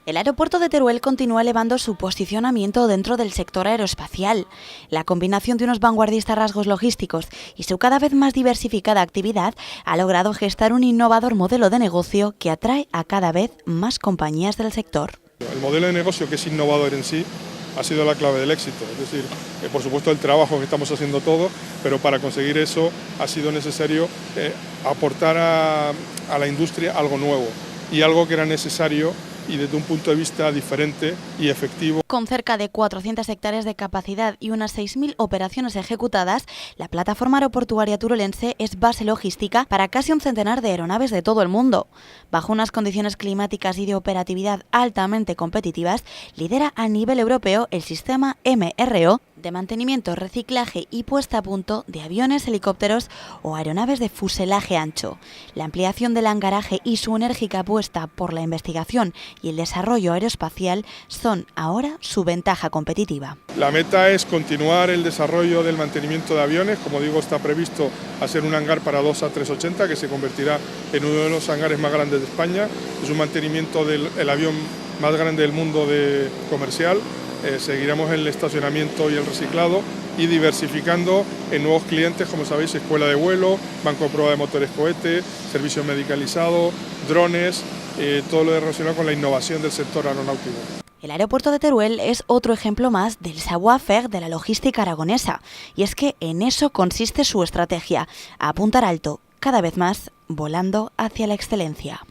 El aeropuerto de Teruel continúa elevando su posicionamiento dentro del sector aeroespacial. La combinación de unos vanguardistas rasgos logísticos y su cada vez más diversificada actividad ha logrado gestar un innovador modelo de negocio que atrae a cada vez más compañías del sector. El modelo de negocio, que es innovador en sí, ha sido la clave del éxito. Es decir, por supuesto el trabajo que estamos haciendo todos, pero para conseguir eso ha sido necesario aportar a la industria algo nuevo y algo que era necesario y desde un punto de vista diferente y efectivo. Con cerca de 400 hectáreas de capacidad y unas 6.000 operaciones ejecutadas, la plataforma aeroportuaria turolense es base logística para casi un centenar de aeronaves de todo el mundo. Bajo unas condiciones climáticas y de operatividad altamente competitivas, lidera a nivel europeo el sistema MRO de mantenimiento, reciclaje y puesta a punto de aviones, helicópteros o aeronaves de fuselaje ancho. La ampliación del hangaraje y su enérgica apuesta por la investigación y el desarrollo aeroespacial son ahora su ventaja competitiva. La meta es continuar el desarrollo del mantenimiento de aviones. Como digo, está previsto hacer un hangar para 2 A380 que se convertirá en uno de los hangares más grandes de España. Es un mantenimiento del avión más grande del mundo comercial. Seguiremos en el estacionamiento y el reciclado y diversificando en nuevos clientes, como sabéis, escuela de vuelo, banco de prueba de motores cohete, servicio medicalizado, drones, todo lo relacionado con la innovación del sector aeronáutico. El aeropuerto de Teruel es otro ejemplo más del savoir-faire de la logística aragonesa, y es que en eso consiste su estrategia, apuntar alto, cada vez más volando hacia la excelencia.